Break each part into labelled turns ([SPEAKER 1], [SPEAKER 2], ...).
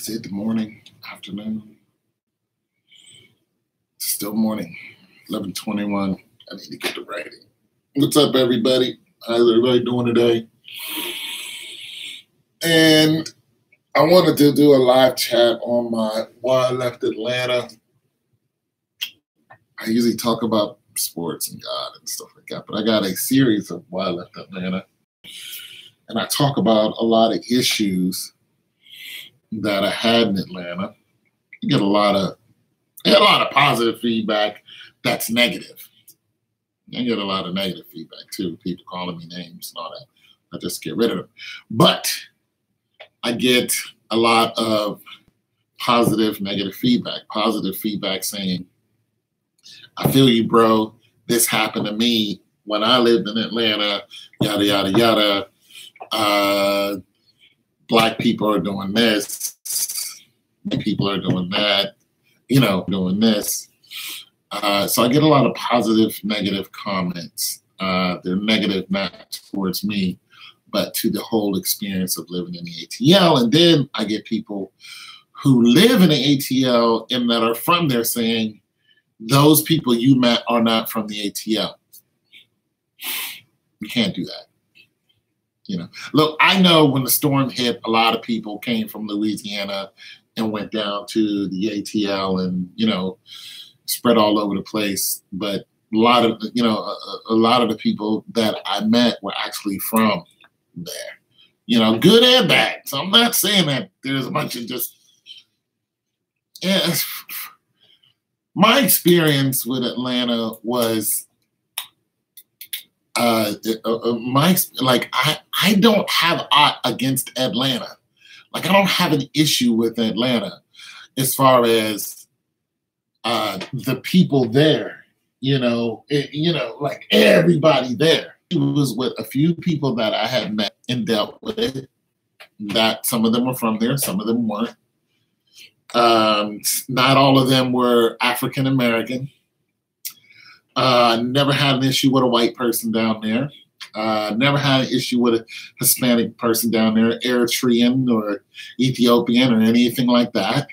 [SPEAKER 1] Is it the morning, afternoon? It's still morning, 11:21. I need to get to writing. What's up, everybody? How's everybody doing today? And I wanted to do a live chat on my why I left Atlanta. I usually talk about sports and God and stuff like that, but I got a series of why I left Atlanta. And I talk about a lot of issues that I had in Atlanta. You get a lot of positive feedback that's negative. I get a lot of negative feedback too, people calling me names and all that. I just get rid of them. But I get a lot of positive, negative feedback. Positive feedback saying, I feel you, bro. This happened to me when I lived in Atlanta, yada, yada, yada. Black people are doing this. People are doing that, doing this. So I get a lot of positive, negative comments. They're negative not towards me, but to the whole experience of living in the ATL. And then I get people who live in the ATL and that are from there saying, those people you met are not from the ATL. You can't do that. Look, I know when the storm hit, a lot of people came from Louisiana and went down to the ATL and, spread all over the place. But a lot of the people that I met were actually from there, good and bad. So I'm not saying that there's a bunch of just, my experience with Atlanta was, I don't have aught against Atlanta. Like, I don't have an issue with Atlanta as far as the people there, like everybody there. It was with a few people that I had met and dealt with, that some of them were from there, some of them weren't. Not all of them were African American. Never had an issue with a white person down there. Never had an issue with a Hispanic person down there, Eritrean or Ethiopian or anything like that.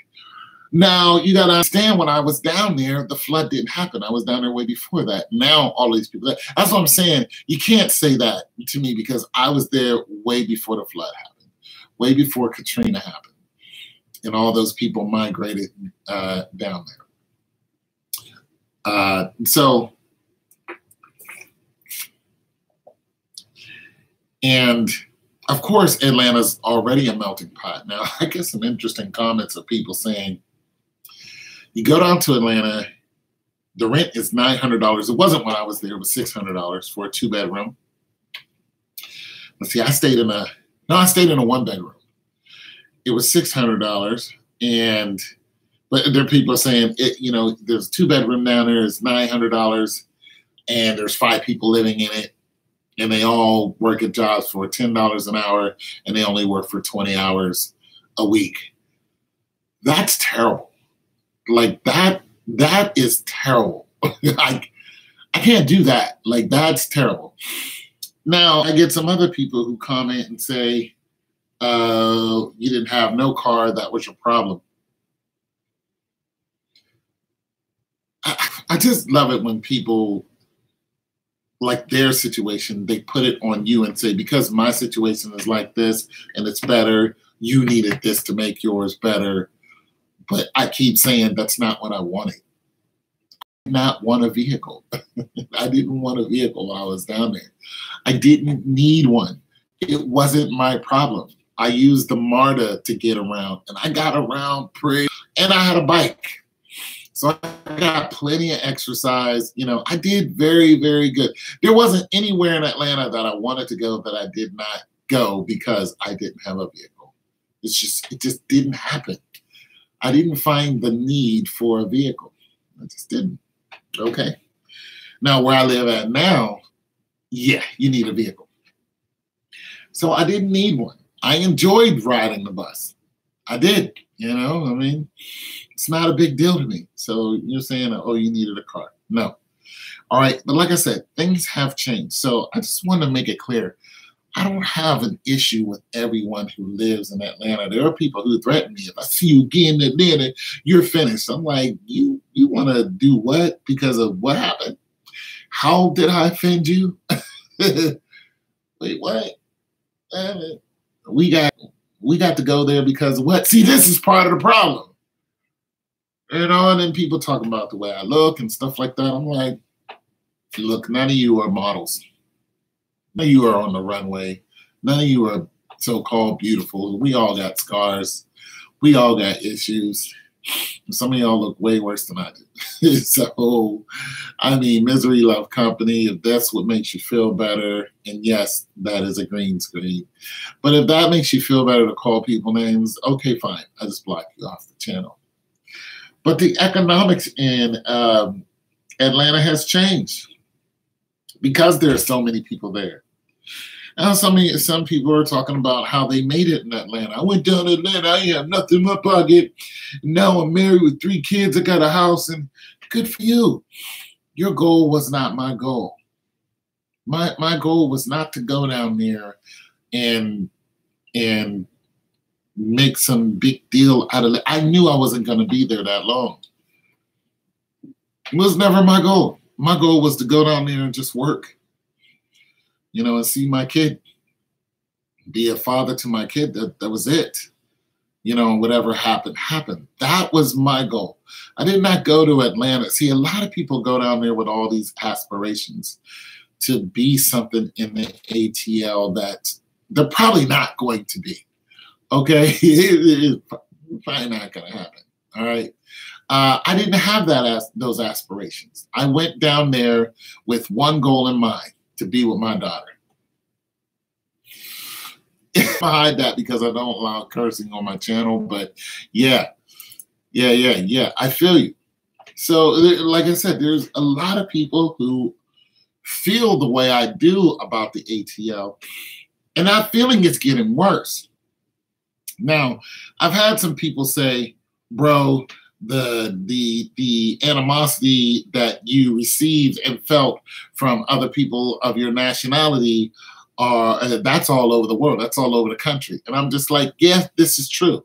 [SPEAKER 1] Now, you got to understand, when I was down there, the flood didn't happen. I was down there way before that. Now, all these people, that's what I'm saying. You can't say that to me because I was there way before the flood happened, way before Katrina happened. And all those people migrated down there. And of course, Atlanta's already a melting pot. Now, I get some interesting comments of people saying, you go down to Atlanta, the rent is $900. It wasn't when I was there, it was $600 for a 2-bedroom. Let's see, I stayed in a 1-bedroom. It was $600. But there are people saying, there's a 2-bedroom down there, it's $900, and there's 5 people living in it, and they all work at jobs for $10 an hour, and they only work for 20 hours a week. That's terrible. Like, that is terrible. I can't do that. Like, that's terrible. Now, I get some other people who comment and say, you didn't have no car, that was your problem. I just love it when people, like their situation, they put it on you and say, because my situation is like this and it's better, you needed this to make yours better. But I keep saying that's not what I wanted. I did not want a vehicle. I didn't want a vehicle while I was down there. I didn't need one. It wasn't my problem. I used the MARTA to get around, and I got around and I had a bike. So I got plenty of exercise. I did very, very good. There wasn't anywhere in Atlanta that I wanted to go that I did not go because I didn't have a vehicle. It just didn't happen. I didn't find the need for a vehicle. I just didn't. Okay. Now, where I live at now, yeah, you need a vehicle. So I didn't need one. I enjoyed riding the bus. I did, it's not a big deal to me. So you're saying, oh, you needed a car. No. All right. But like I said, things have changed. So I just want to make it clear. I don't have an issue with everyone who lives in Atlanta. There are people who threaten me. If I see you again in Atlanta, you're finished. I'm like, you want to do what? Because of what happened? How did I offend you? Wait, what? We got to go there because of what? See, this is part of the problem. You know, and then people talking about the way I look and stuff like that. I'm like, look, none of you are models. None of you are on the runway. None of you are so-called beautiful. We all got scars. We all got issues. Some of y'all look way worse than I do. So, I mean, misery love company. If that's what makes you feel better, and yes, that is a green screen. But if that makes you feel better to call people names, okay, fine. I just block you off the channel. But the economics in Atlanta has changed because there are so many people there. Now, some people are talking about how they made it in Atlanta. I went down to Atlanta. I ain't have nothing in my pocket. Now I'm married with 3 kids. I got a house, and good for you. Your goal was not my goal. My goal was not to go down there and make some big deal out of it. I knew I wasn't going to be there that long. It was never my goal. My goal was to go down there and just work, you know, and see my kid, be a father to my kid. That was it. You know, whatever happened, happened. That was my goal. I did not go to Atlanta. See, a lot of people go down there with all these aspirations to be something in the ATL that they're probably not going to be. Okay? It's probably not going to happen. All right? I didn't have those aspirations. I went down there with one goal in mind, to be with my daughter. I hide that because I don't allow cursing on my channel, but yeah. I feel you. So, like I said, there's a lot of people who feel the way I do about the ATL, and that feeling is getting worse. Now, I've had some people say, bro, the animosity that you received and felt from other people of your nationality that's all over the world. That's all over the country. And I'm just like, yeah, this is true.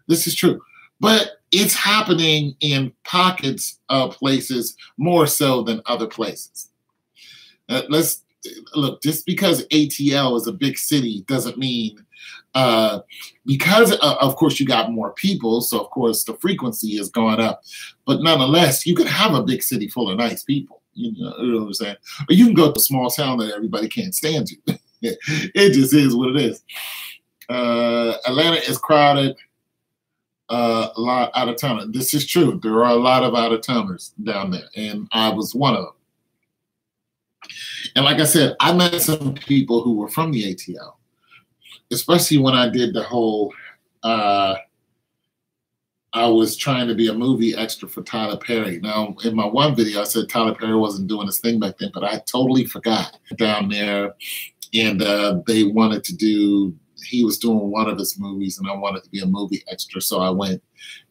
[SPEAKER 1] This is true. But it's happening in pockets of places more so than other places. Let's look, just because ATL is a big city doesn't mean because of course you got more people, so of course the frequency has gone up, but nonetheless you could have a big city full of nice people, you know what I'm saying? Or you can go to a small town that everybody can't stand you. It just is what it is. Atlanta is crowded, a lot out of towners. This is true. There are a lot of out of towners down there, and I was one of them. And like I said, I met some people who were from the ATL, especially when I did the whole, I was trying to be a movie extra for Tyler Perry. Now, in my one video, I said Tyler Perry wasn't doing his thing back then, but I totally forgot. Down there, and they wanted to do, he was doing one of his movies, and I wanted to be a movie extra, so I went.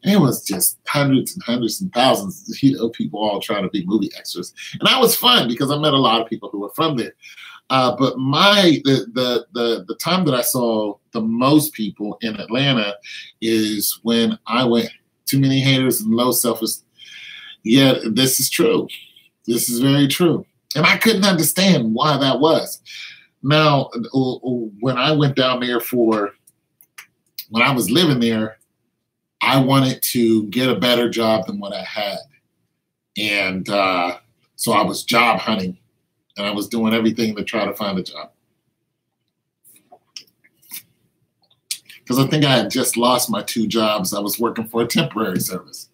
[SPEAKER 1] And it was just hundreds and hundreds and thousands, you know, people all trying to be movie extras. And that was fun because I met a lot of people who were from there. But the time that I saw the most people in Atlanta is when I went. Too many haters and low self-esteem. Yeah, this is true. This is very true. And I couldn't understand why that was. Now, when I went down there when I was living there, I wanted to get a better job than what I had. And so I was job hunting. And I was doing everything to try to find a job. Because I think I had just lost my 2 jobs. I was working for a temporary service.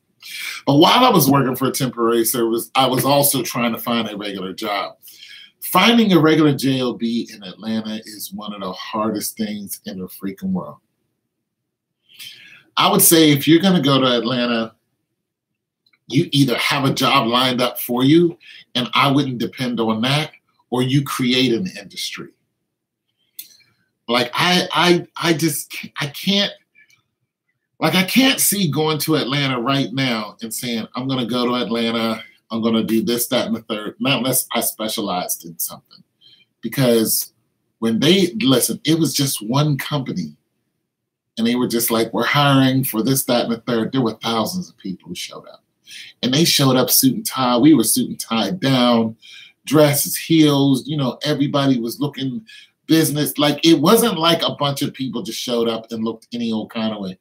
[SPEAKER 1] But while I was working for a temporary service, I was also trying to find a regular job. Finding a regular JOB in Atlanta is one of the hardest things in the freaking world. I would say if you're going to go to Atlanta, you either have a job lined up for you, and I wouldn't depend on that, or you create an industry. Like I can't see going to Atlanta right now and saying, I'm going to go to Atlanta, I'm going to do this, that, and the third, not unless I specialized in something. Because when they listen, it was just one company. And they were just like, we're hiring for this, that, and the third. There were thousands of people who showed up. And they showed up suit and tie. We were suit and tied down, dresses, heels. You know, everybody was looking business. Like, it wasn't like a bunch of people just showed up and looked any old kind of way.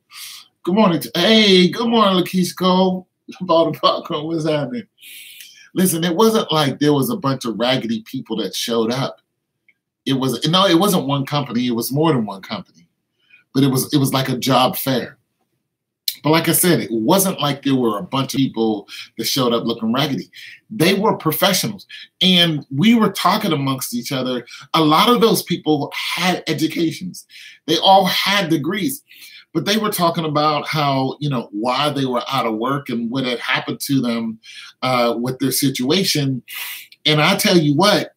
[SPEAKER 1] Good morning. Hey, good morning, Lakeisha Cole. Ball the popcorn, what's happening? Listen, it wasn't like there was a bunch of raggedy people that showed up. It wasn't one company. It was more than one company. But it was like a job fair. But like I said, it wasn't like there were a bunch of people that showed up looking raggedy. They were professionals. And we were talking amongst each other. A lot of those people had educations. They all had degrees. But they were talking about how, you know, why they were out of work and what had happened to them with their situation. And I tell you what,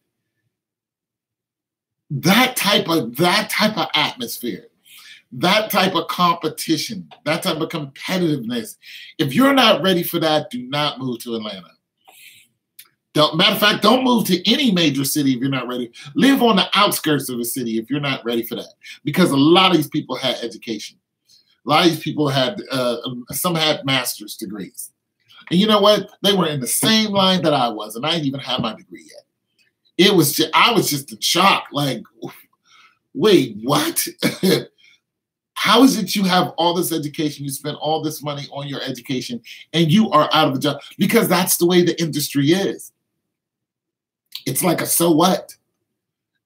[SPEAKER 1] that type of atmosphere, that type of competition, that type of competitiveness, if you're not ready for that, do not move to Atlanta. Matter of fact, don't move to any major city if you're not ready. Live on the outskirts of a city if you're not ready for that. Because a lot of these people had education. A lot of these people had, some had master's degrees. And you know what? They were in the same line that I was, and I didn't even have my degree yet. I was just in shock. Like, wait, what? How is it you have all this education, you spend all this money on your education, and you are out of a job? Because that's the way the industry is. It's like a so what?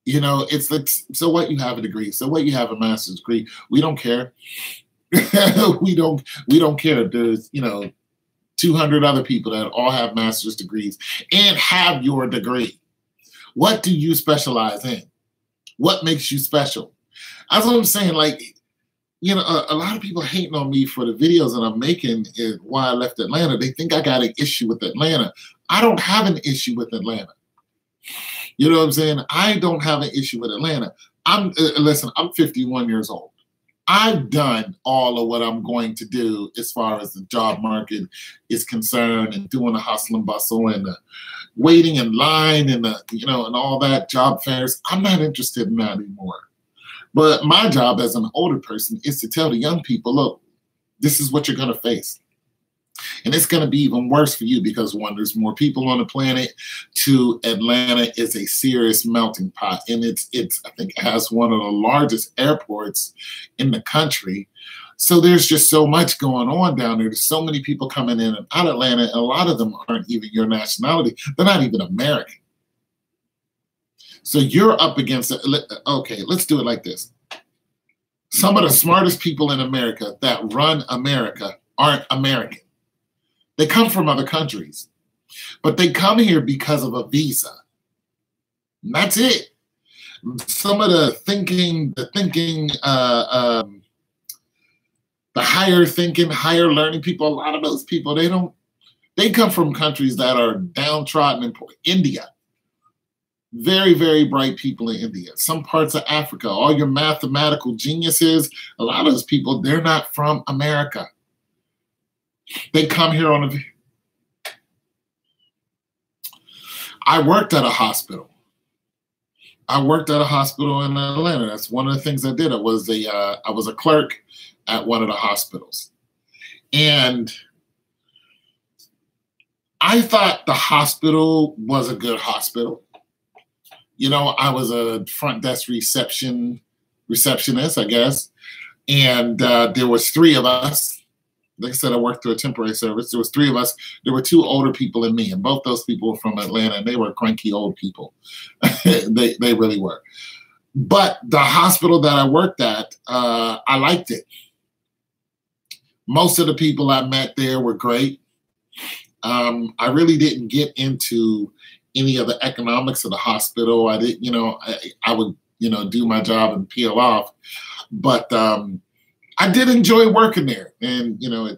[SPEAKER 1] You know, it's like, so what, you have a degree? So what, you have a master's degree? We don't care. we don't care. There's, you know, 200 other people that all have master's degrees and have your degree. What do you specialize in? What makes you special? That's what I'm saying. Like, you know, a lot of people hating on me for the videos that I'm making is why I left Atlanta. They think I got an issue with Atlanta. I don't have an issue with Atlanta. You know what I'm saying? I don't have an issue with Atlanta. Listen, I'm 51 years old. I've done all of what I'm going to do as far as the job market is concerned, and doing the hustle and bustle and the waiting in line and the, you know, and all that, job fairs. I'm not interested in that anymore. But my job as an older person is to tell the young people, look, this is what you're going to face. And it's going to be even worse for you because, one, there's more people on the planet. Two, Atlanta is a serious melting pot. And it's I think, it has one of the largest airports in the country. So there's just so much going on down there. There's so many people coming in and out of Atlanta. And a lot of them aren't even your nationality. They're not even American. So you're up against, okay, let's do it like this. Some of the smartest people in America that run America aren't American. They come from other countries, but they come here because of a visa. And that's it. Some of the higher thinking, higher learning people, a lot of those people, they come from countries that are downtrodden in India. Very, very bright people in India. Some parts of Africa, all your mathematical geniuses, a lot of those people, they're not from America. They come here on I worked at a hospital. I worked at a hospital in Atlanta. That's one of the things I did. I was a clerk at one of the hospitals. And I thought the hospital was a good hospital. You know, I was a front desk receptionist, I guess. And there was three of us. Like I said, I worked through a temporary service. There was three of us. There were two older people and me, and both those people were from Atlanta, and they were cranky old people. they really were. But the hospital that I worked at, I liked it. Most of the people I met there were great. I really didn't get into any of the economics of the hospital. I didn't, you know, I would, you know, do my job and peel off. But I did enjoy working there. And, you know,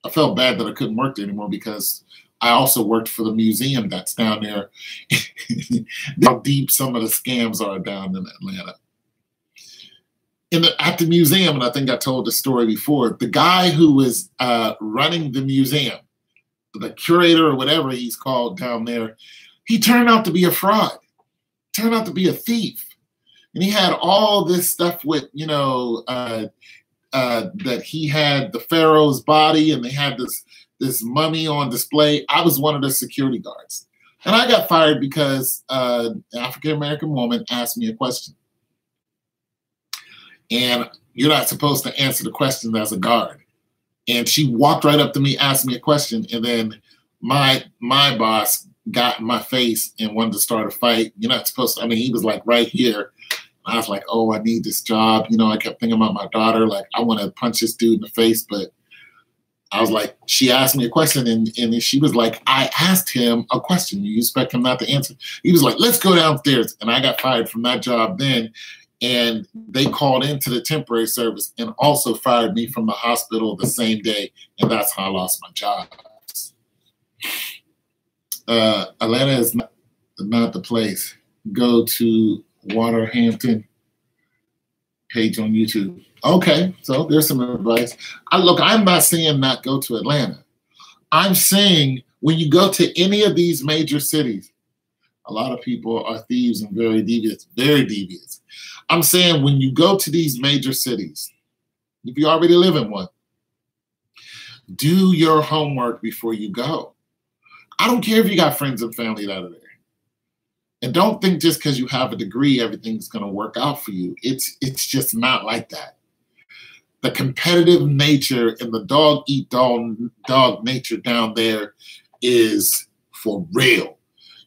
[SPEAKER 1] I felt bad that I couldn't work there anymore because I also worked for the museum that's down there. How deep some of the scams are down in Atlanta. At the museum, and I think I told the story before, the guy who was running the museum, the curator or whatever he's called down there, he turned out to be a fraud. turned out to be a thief. And he had all this stuff with, that he had the pharaoh's body, and they had this mummy on display. I was one of the security guards. And I got fired because an African-American woman asked me a question. And you're not supposed to answer the question as a guard. And she walked right up to me, asked me a question, and then my boss got in my face and wanted to start a fight. You're not supposed to, he was like right here. I was like, oh, I need this job. I kept thinking about my daughter. Like, I want to punch this dude in the face. But I was like, she asked me a question, and she was like, I asked him a question. You expect him not to answer? He was like, let's go downstairs. And I got fired from that job then. And they called into the temporary service and also fired me from the hospital the same day. And that's how I lost my job. Atlanta is not the place. Go to Waterhampton page on YouTube. Okay, so there's some advice. Look, I'm not saying not go to Atlanta. I'm saying when you go to any of these major cities, a lot of people are thieves and very devious, very devious. I'm saying when you go to these major cities, if you already live in one, do your homework before you go. I don't care if you got friends and family that are there. And don't think just because you have a degree, everything's going to work out for you. It's just not like that. The competitive nature and the dog nature down there is for real.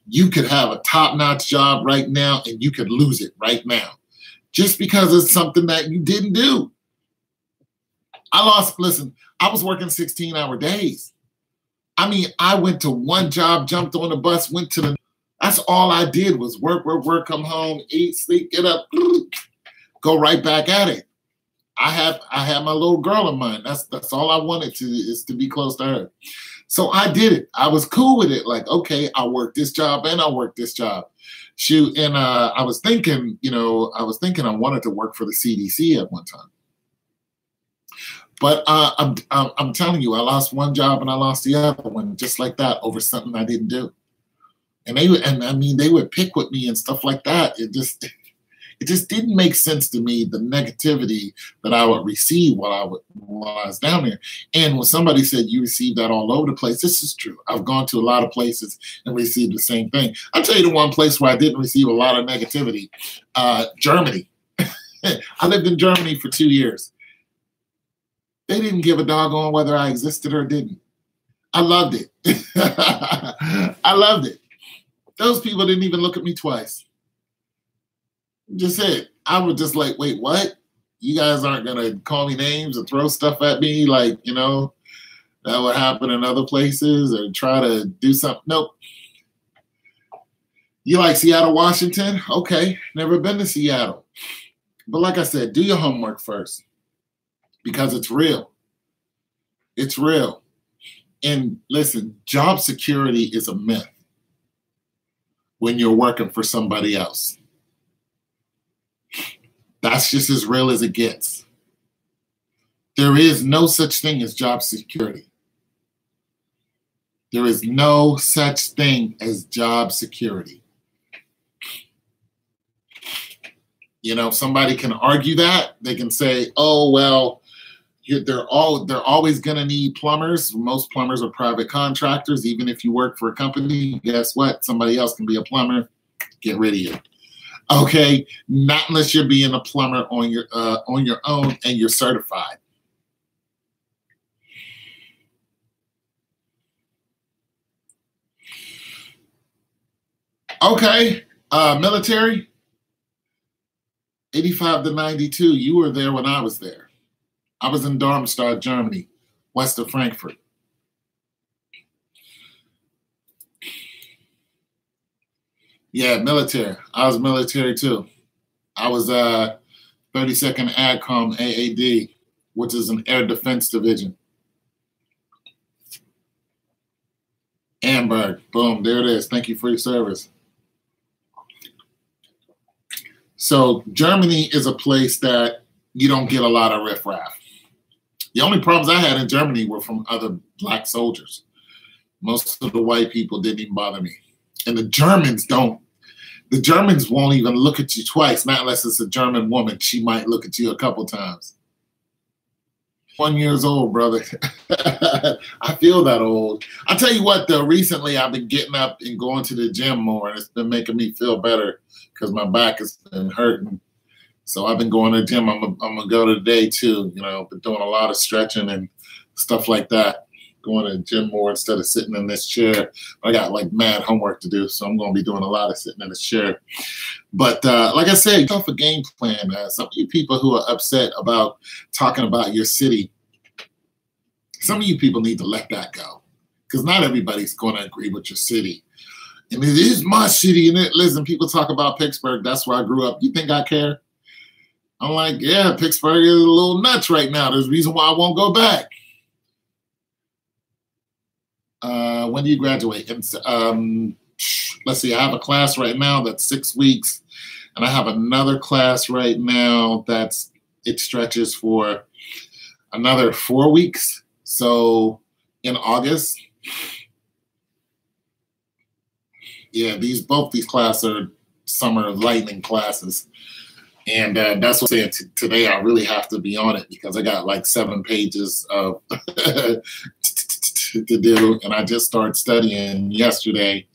[SPEAKER 1] You could have a top-notch job right now and you could lose it right now just because it's something that you didn't do. I was working 16-hour days. I went to one job, jumped on the bus, went to the. That's all I did was work, come home, eat, sleep, get up, go right back at it. I had my little girl in mind. That's all I wanted is to be close to her. So I did it. I was cool with it. Like, okay, I'll work this job and I'll work this job. Shoot, and I was thinking I wanted to work for the CDC at one time. But I'm telling you, I lost one job and I lost the other one just like that over something I didn't do. And they would pick with me and stuff like that. It just didn't make sense to me, the negativity that I would receive while I was down there. And when somebody said you received that all over the place, this is true. I've gone to a lot of places and received the same thing. I'll tell you the one place where I didn't receive a lot of negativity, Germany. I lived in Germany for 2 years. They didn't give a doggone whether I existed or didn't. I loved it. I loved it. Those people didn't even look at me twice. Just it. I was just like, wait, what? You guys aren't going to call me names or throw stuff at me like, that would happen in other places or try to do something. Nope. You like Seattle, Washington? Okay. Never been to Seattle. But like I said, do your homework first because it's real. It's real. And listen, job security is a myth when you're working for somebody else. That's just as real as it gets. There is no such thing as job security. There is no such thing as job security. Somebody can argue that. They can say, oh, well, they're always going to need plumbers. Most plumbers are private contractors. Even if you work for a company, guess what? Somebody else can be a plumber. Get rid of you. Okay, not unless you're being a plumber on your own and you're certified. Okay, military, 85 to 92. You were there when I was there. I was in Darmstadt, Germany, west of Frankfurt. Yeah, military. I was military too. I was 32nd ADCOM AAD, which is an air defense division. Amberg, boom, there it is. Thank you for your service. So Germany is a place that you don't get a lot of riffraff. The only problems I had in Germany were from other black soldiers. Most of the white people didn't even bother me. And the Germans don't. The Germans won't even look at you twice, not unless it's a German woman. She might look at you a couple times. 1 year old, brother. I feel that old. I tell you what, though, recently I've been getting up and going to the gym more, and it's been making me feel better because my back has been hurting. So I've been going to the gym. I'm gonna go today too. You know, been doing a lot of stretching and stuff like that. Going to the gym more instead of sitting in this chair. I got like mad homework to do, so I'm gonna be doing a lot of sitting in this chair. But like I said, off a game plan. Some of you people who are upset about talking about your city, some of you people need to let that go, because not everybody's going to agree with your city. And it is my city, and listen, people talk about Pittsburgh. That's where I grew up. You think I care? I'm like, yeah, Pittsburgh is a little nuts right now. There's a reason why I won't go back. When do you graduate? Let's see, I have a class right now that's 6 weeks, and I have another class right now it stretches for another 4 weeks. So in August, yeah, both these classes are summer lightning classes. And that's what I'm saying. Today I really have to be on it because I got like 7 pages of to do, and I just started studying yesterday,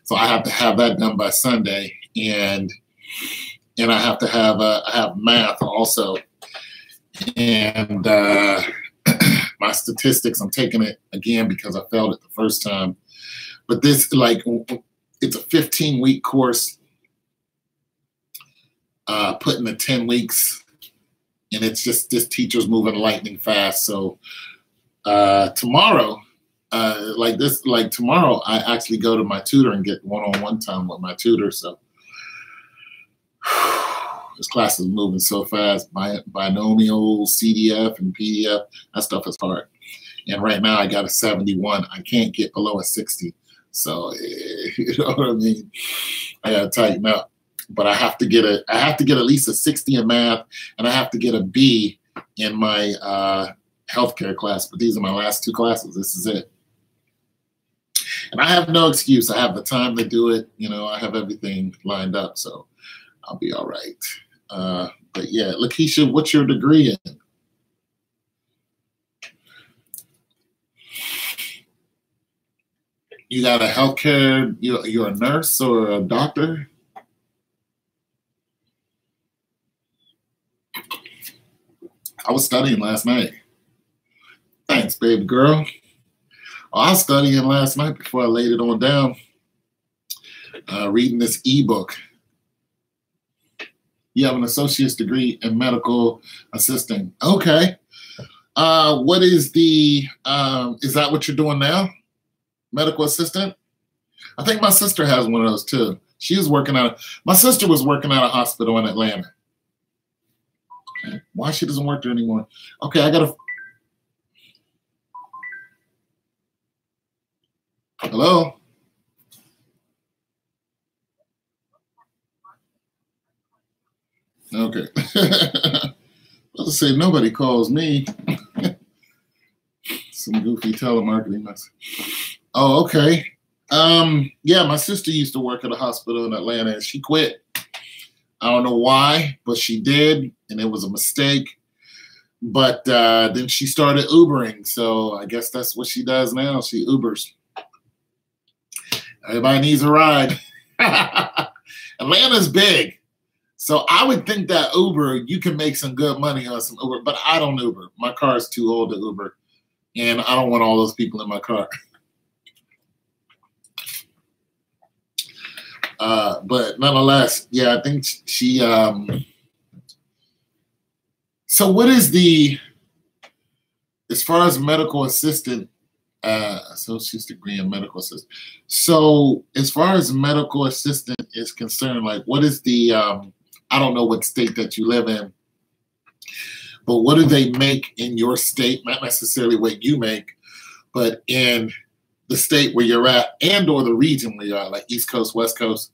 [SPEAKER 1] so I have to have that done by Sunday, and I have to have I have math also, and my statistics. I'm taking it again because I failed it the first time, but this it's a 15-week course. Put in the 10 weeks, and it's just this teacher's moving lightning fast. So tomorrow, tomorrow, I actually go to my tutor and get one-on-one time with my tutor. So this class is moving so fast. Binomial, CDF, and PDF, that stuff is hard. And right now I got a 71. I can't get below a 60. So you know what I mean? I gotta tighten up. But I have to get at least a 60 in math, and I have to get a B in my healthcare class. But these are my last 2 classes. This is it. And I have no excuse. I have the time to do it. You know, I have everything lined up, so I'll be all right. But yeah, Lakeisha, what's your degree in? You got a healthcare, you're a nurse or a doctor? I was studying last night. Thanks, baby girl. I was studying last night before I laid it on down, reading this ebook. You have an associate's degree in medical assisting. Okay. What is is that what you're doing now? Medical assistant? I think my sister has one of those too. My sister was working at a hospital in Atlanta. Why she doesn't work there anymore? Okay, I gotta. Hello? Okay. Let's say nobody calls me. Some goofy telemarketing message. Oh, okay. Yeah, my sister used to work at a hospital in Atlanta, and she quit. I don't know why, but she did, and it was a mistake. But then she started Ubering, so I guess that's what she does now. She Ubers. Everybody needs a ride. Atlanta's big, so I would think that Uber, you can make some good money on some Uber, but I don't Uber. My car is too old to Uber, and I don't want all those people in my car. But nonetheless, yeah, I think she, so what is as far as medical assistant, associate's degree in medical assistant. So as far as medical assistant is concerned, like what is I don't know what state that you live in, but what do they make in your state? Not necessarily what you make, but in the state where you're at and or the region where you're at, like East Coast, West Coast.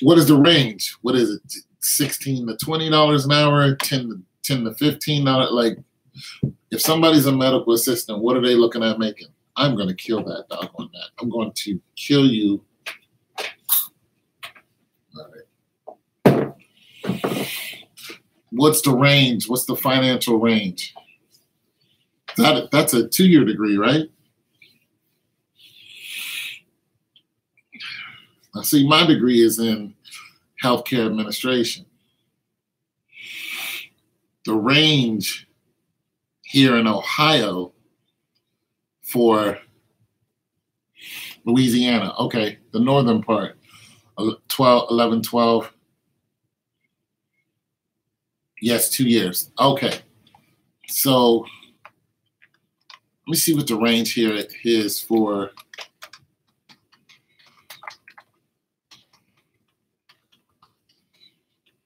[SPEAKER 1] What is the range? What is it? $16 to $20 an hour, $10 to $15? Like, if somebody's a medical assistant, what are they looking at making? I'm going to kill that dog on that. I'm going to kill you. All right. What's the range? What's the financial range? That's a 2-year degree, right? Now, see, my degree is in healthcare administration. The range here in Ohio for Louisiana, okay, the northern part, 11, 12. Yes, 2 years. Okay. So let me see what the range here is for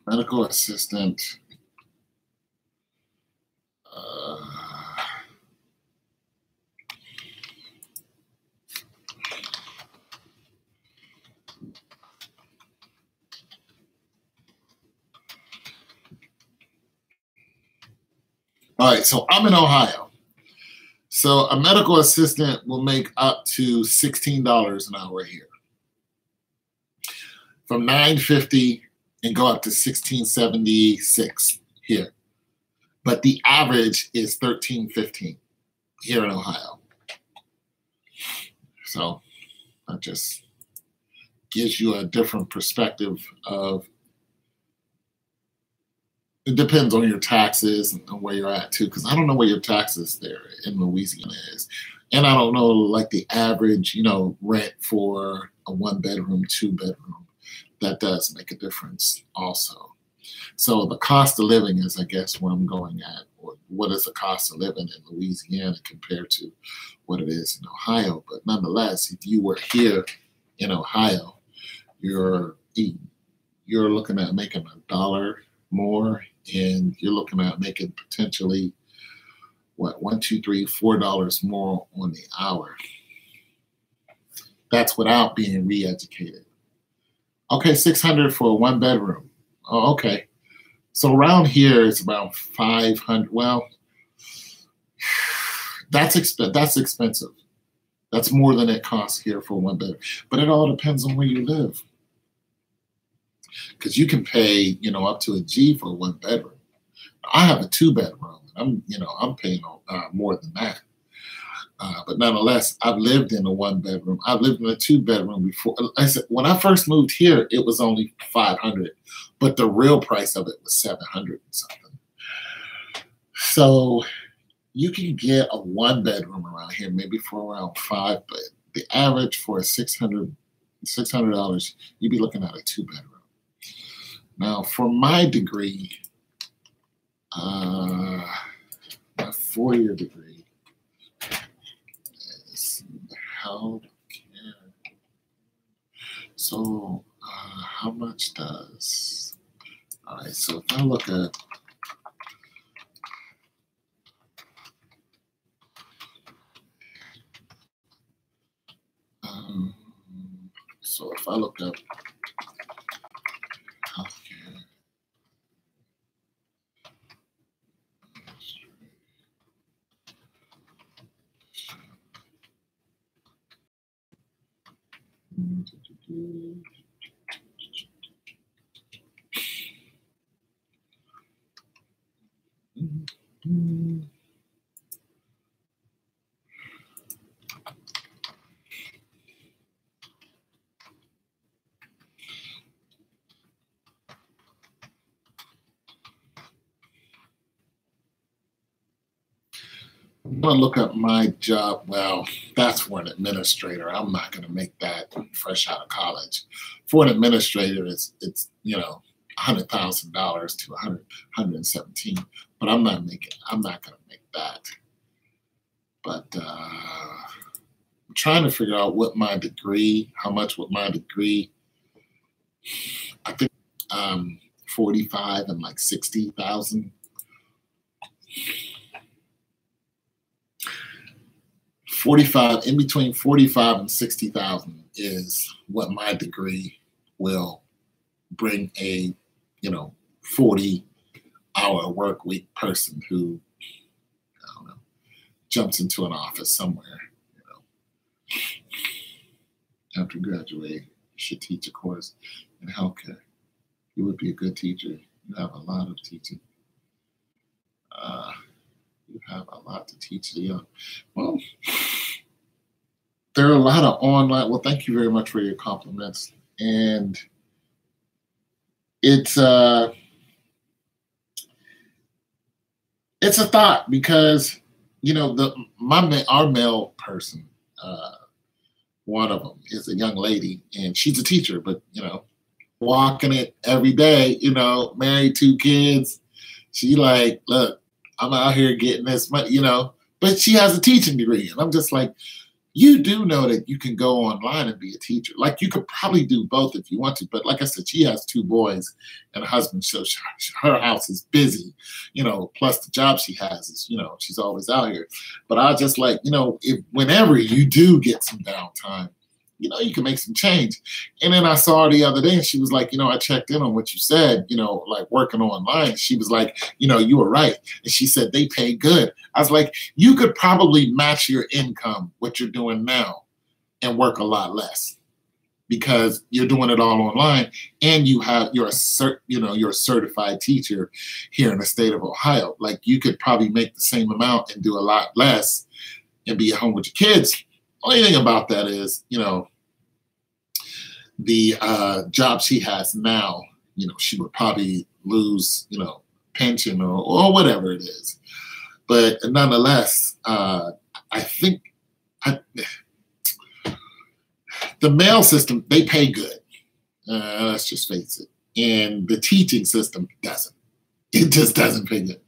[SPEAKER 1] medical assistant. All right, so I'm in Ohio. So a medical assistant will make up to $16 an hour here. From $9.50 and go up to $16.76 here. But the average is $13.15 here in Ohio. So that just gives you a different perspective of, it depends on your taxes and where you're at too, because I don't know where your taxes there in Louisiana is. And I don't know like the average, rent for a 1-bedroom, 2-bedroom. That does make a difference also. So the cost of living is, I guess, what I'm going at. Or what is the cost of living in Louisiana compared to what it is in Ohio? But nonetheless, if you were here in Ohio, you're looking at making $1 more, and you're looking at making potentially what, $1, $2, $3, $4 more on the hour. That's without being re-educated. Okay, $600 for a 1-bedroom. Oh, okay. So around here it's around $500. Well, that's expensive. That's more than it costs here for 1 bedroom. But it all depends on where you live. Because you can pay, up to a G for a 1-bedroom. I have a 2-bedroom. I'm paying more than that. But nonetheless, I've lived in a 1-bedroom. I've lived in a 2-bedroom before. I said, when I first moved here, it was only $500, but the real price of it was $700 and something. So you can get a 1-bedroom around here, maybe for around $5, but the average for a $600, you'd be looking at a 2-bedroom. Now, for my degree, my 4-year degree is healthcare. So, how much does? All right. So if I look at so if I look up healthcare. I'm going to look up my job. Well, that's for an administrator. I'm not going to make that fresh out of college. For an administrator, it's $100,000 to 117. But I'm not going to make that. But I'm trying to figure out how much would my degree, I think 45 and like 60,000. 45, in between 45 and 60,000 is what my degree will bring a 40-hour work week person who, I don't know, jumps into an office somewhere, after graduating. should teach a course in healthcare. You would be a good teacher. You have a lot of teaching. You have a lot to teach the young. Well, there are a lot of online. Well, thank you very much for your compliments. And it's a thought because, you know, our male person, one of them is a young lady, and she's a teacher, but, you know, walking it every day, you know, married, 2 kids. She like, look, I'm out here getting this money, you know, but she has a teaching degree. And I'm just like, you do know that you can go online and be a teacher. Like, you could probably do both if you want to. But like I said, she has 2 boys and a husband. So her house is busy, you know, plus the job she has is, you know, she's always out here. But I just like, you know, whenever you do get some downtime, you know, you can make some change. And then I saw her the other day and she was like, you know, I checked in on what you said, you know, like working online. She was like, you know, you were right. And she said, they pay good. I was like, you could probably match your income, what you're doing now, and work a lot less because you're doing it all online and you're a certified teacher here in the state of Ohio. Like, you could probably make the same amount and do a lot less and be at home with your kids. Only thing about that is, you know, the job she has now, you know, she would probably lose, you know, pension or whatever it is. But nonetheless, I think the mail system, they pay good. Let's just face it. And the teaching system doesn't. It just doesn't pay good.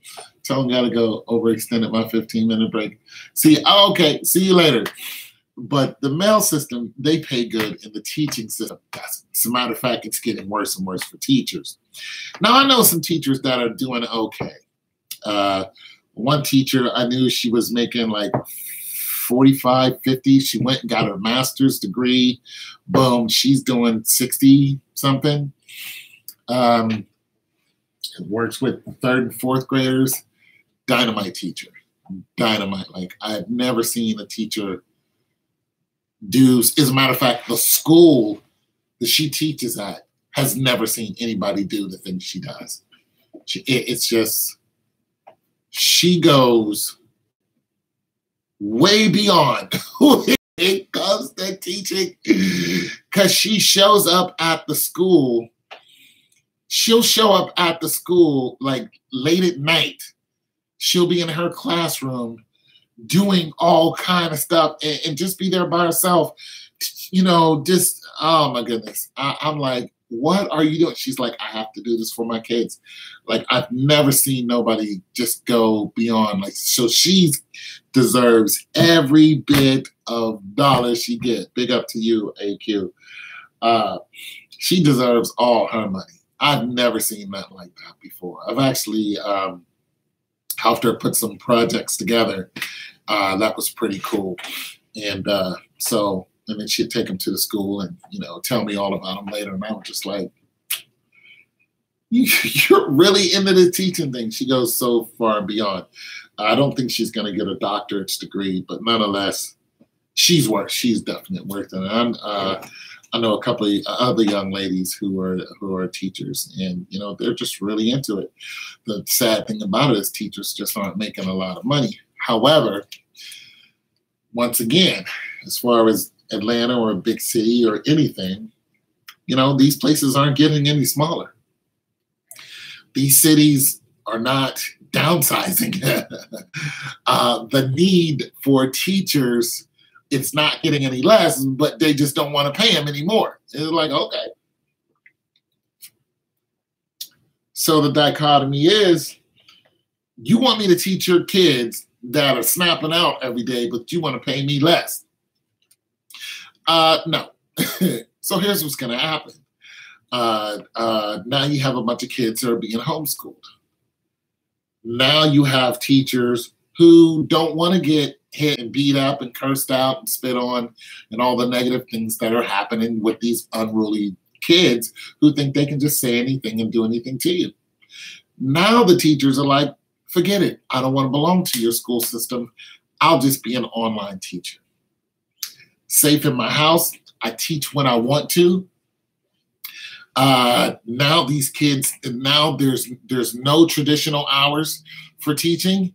[SPEAKER 1] So I'm got to go overextended my 15-minute break. Okay, see you later. But the mail system, they pay good, and the teaching system doesn't. As a matter of fact, it's getting worse and worse for teachers. Now, I know some teachers that are doing okay. One teacher, I knew she was making like 45, 50. She went and got her master's degree. Boom, she's doing 60 something. Works with 3rd and 4th graders. Dynamite teacher. Dynamite. Like, I've never seen a teacher do. As a matter of fact, the school that she teaches at has never seen anybody do the things she does. It's just, she goes way beyond when it comes to teaching, because she shows up at the school. She'll show up at the school like late at night. She'll be in her classroom doing all kind of stuff and just be there by herself, you know, just, oh my goodness. I'm like, what are you doing? She's like, I have to do this for my kids. Like, I've never seen nobody just go beyond. Like, so she deserves every bit of dollar she gets. Big up to you, AQ. She deserves all her money. I've never seen nothing like that before. I've actually helped her put some projects together. That was pretty cool. And and then she'd take them to the school and, you know, tell me all about them later. And I was just like, you're really into the teaching thing. She goes so far and beyond. I don't think she's going to get a doctorate's degree, but nonetheless, she's definitely worth it. I know a couple of other young ladies who are teachers, and, you know, they're just really into it. The sad thing about it is teachers just aren't making a lot of money. However, once again, as far as Atlanta or a big city or anything, you know, these places aren't getting any smaller. These cities are not downsizing. The need for teachers, it's not getting any less, but they just don't want to pay them anymore. It's like, okay. So the dichotomy is, you want me to teach your kids that are snapping out every day, but you want to pay me less. No. So here's what's going to happen. Now you have a bunch of kids that are being homeschooled. Now you have teachers who don't want to get hit and beat up and cursed out and spit on and all the negative things that are happening with these unruly kids who think they can just say anything and do anything to you. Now the teachers are like, forget it. I don't want to belong to your school system. I'll just be an online teacher. Safe in my house. I teach when I want to. Now these kids, now there's no traditional hours for teaching.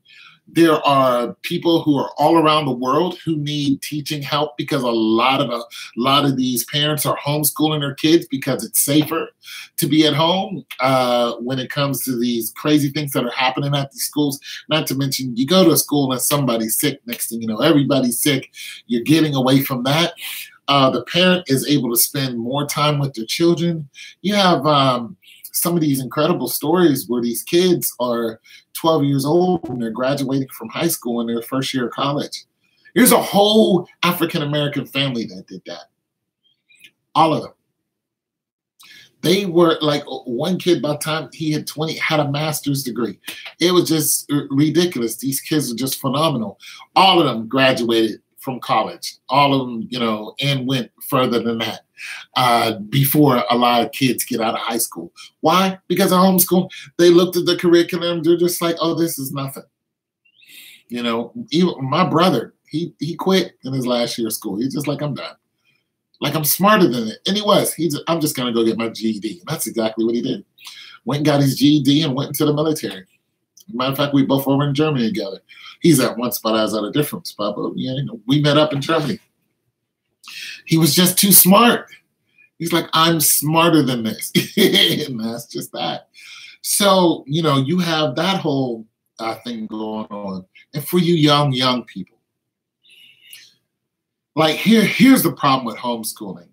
[SPEAKER 1] There are people who are all around the world who need teaching help because a lot of these parents are homeschooling their kids because it's safer to be at home when it comes to these crazy things that are happening at these schools. Not to mention, you go to a school and somebody's sick. Next thing you know, everybody's sick. You're getting away from that. The parent is able to spend more time with their children. You have some of these incredible stories where these kids are 12 years old and they're graduating from high school in their first year of college. Here's a whole African-American family that did that. All of them. They were like, one kid by the time he had 20 had a master's degree. It was just ridiculous. These kids are just phenomenal. All of them graduated from college. All of them, you know, and went further than that before a lot of kids get out of high school. Why? Because of homeschool. They looked at the curriculum. They're just like, oh, this is nothing. You know, even my brother, he quit in his last year of school. He's just like, I'm done. Like, I'm smarter than it. And he was. I'm just going to go get my GED. And that's exactly what he did. Went and got his GED and went into the military. Matter of fact, we both were in Germany together. He's at one spot, I was at a different spot, but you know, we met up in Germany. He was just too smart. He's like, I'm smarter than this. And that's just that. So, you know, you have that whole thing going on. And for you young people, like here's the problem with homeschooling.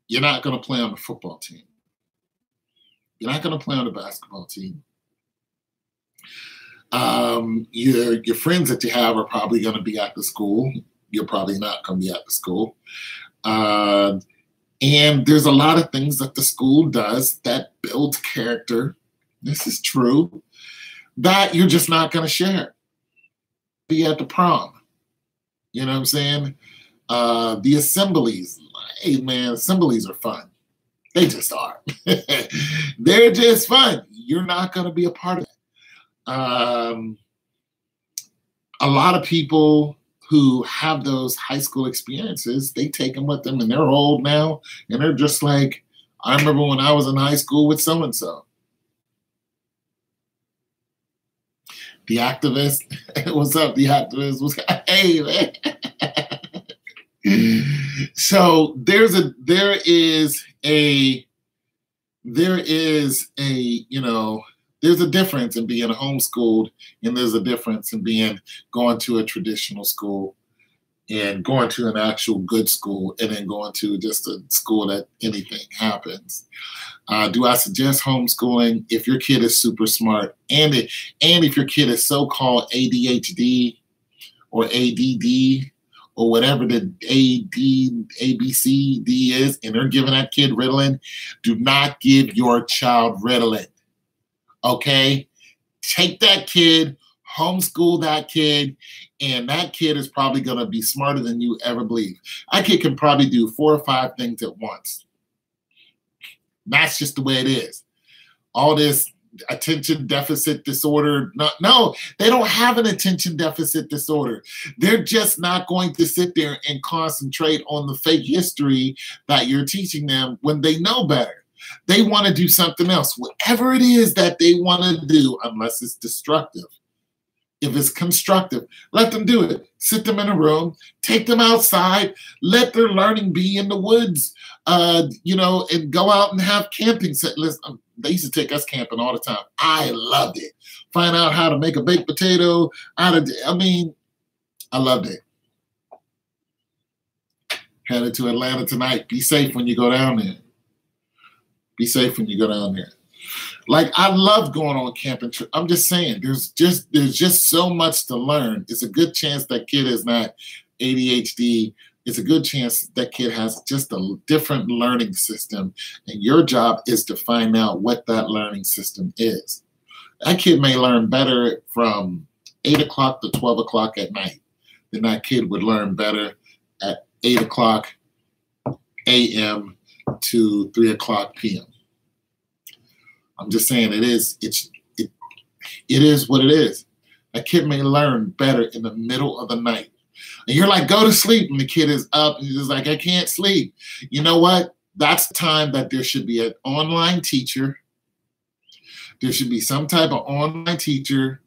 [SPEAKER 1] You're not going to play on the football team. You're not going to play on the basketball team. Your friends that you have are probably going to be at the school. You're probably not going to be at the school. And there's a lot of things that the school does that builds character. This is true. That you're just not going to share. Be at the prom. You know what I'm saying? The assemblies. Hey, man, assemblies are fun. They just are. They're just fun. You're not going to be a part of it. A lot of people who have those high school experiences, they take them with them and they're old now. And they're just like, I remember when I was in high school with so-and-so. The activist, what's up, the activist? Hey, man. So there is a, you know, there's a difference in being homeschooled, and there's a difference in going to a traditional school and going to an actual good school and then going to just a school that anything happens. Do I suggest homeschooling if your kid is super smart and if your kid is so-called ADHD or ADD or whatever the ABCD is, and they're giving that kid Ritalin? Do not give your child Ritalin. Okay, take that kid, homeschool that kid, and that kid is probably going to be smarter than you ever believe. That kid can probably do 4 or 5 things at once. That's just the way it is. All this attention deficit disorder. No, they don't have an attention deficit disorder. They're just not going to sit there and concentrate on the fake history that you're teaching them when they know better. They want to do something else, whatever it is that they want to do, unless it's destructive. If it's constructive, let them do it. Sit them in a room, take them outside, let their learning be in the woods, you know, and go out and have camping set lists. They used to take us camping all the time. I loved it. Find out how to make a baked potato. I loved it. Headed to Atlanta tonight. Be safe when you go down there. Be safe when you go down there. Like, I love going on camping trips. I'm just saying, there's just so much to learn. It's a good chance that kid is not ADHD. It's a good chance that kid has just a different learning system. And your job is to find out what that learning system is. That kid may learn better from 8 o'clock to 12 o'clock at night than that kid would learn better at 8 o'clock a.m. to 3 o'clock p.m. I'm just saying it is what it is. A kid may learn better in the middle of the night. And you're like, go to sleep, and the kid is up and he's just like, I can't sleep. You know what? That's the time that there should be an online teacher. There should be some type of online teacher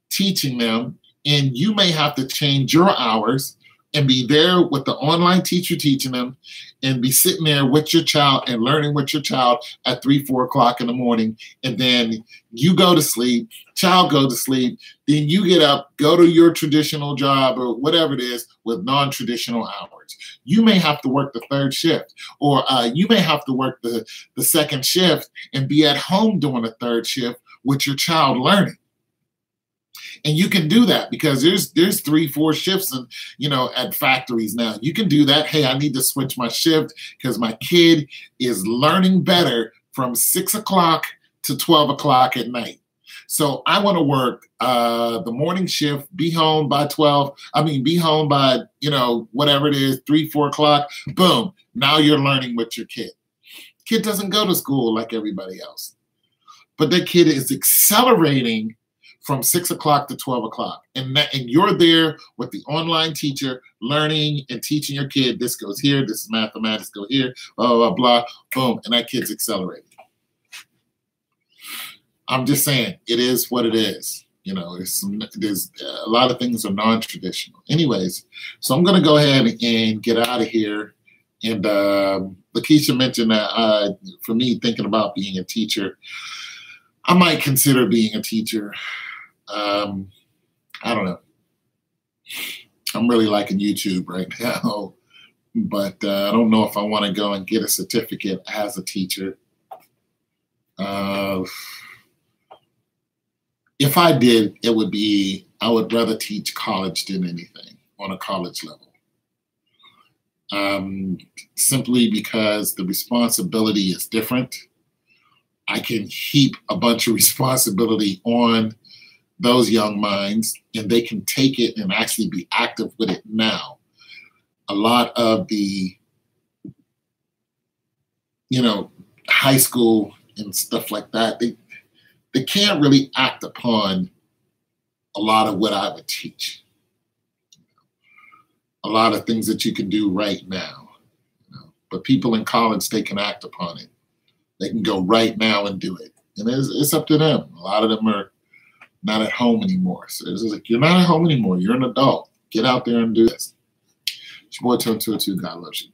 [SPEAKER 1] teaching them, and you may have to change your hours and be there with the online teacher teaching them, and be sitting there with your child and learning with your child at 3, 4 o'clock in the morning. And then you go to sleep, child go to sleep, then you get up, go to your traditional job or whatever it is with non-traditional hours. You may have to work the third shift, or you may have to work the second shift and be at home doing the third shift with your child learning. And you can do that because there's 3, 4 shifts and at factories now. You can do that. Hey, I need to switch my shift because my kid is learning better from 6 o'clock to 12 o'clock at night. So I want to work the morning shift, be home by 12. Be home by, whatever it is, 3, 4 o'clock. Boom. Now you're learning with your kid. Kid doesn't go to school like everybody else, but that kid is accelerating from 6 o'clock to 12 o'clock. And you're there with the online teacher learning and teaching your kid, this goes here, this is mathematics, go here, blah, blah, blah, boom. And that kid's accelerating. I'm just saying, it is what it is. There's a lot of things are non-traditional. Anyways, so I'm going to go ahead and get out of here. And Lakeisha mentioned that for me, thinking about being a teacher, I might consider being a teacher. I don't know. I'm really liking YouTube right now, but I don't know if I want to go and get a certificate as a teacher. If I did, it would be, I would rather teach college than anything on a college level. Simply because the responsibility is different. I can heap a bunch of responsibility on those young minds, and they can take it and actually be active with it now. A lot of the, high school and stuff like that, they can't really act upon a lot of what I would teach. A lot of things that you can do right now. But people in college, they can act upon it. They can go right now and do it. And it's up to them. A lot of them are not at home anymore. So it's like, you're not at home anymore. You're an adult. Get out there and do this. It's your boy, Tone 202. God loves you.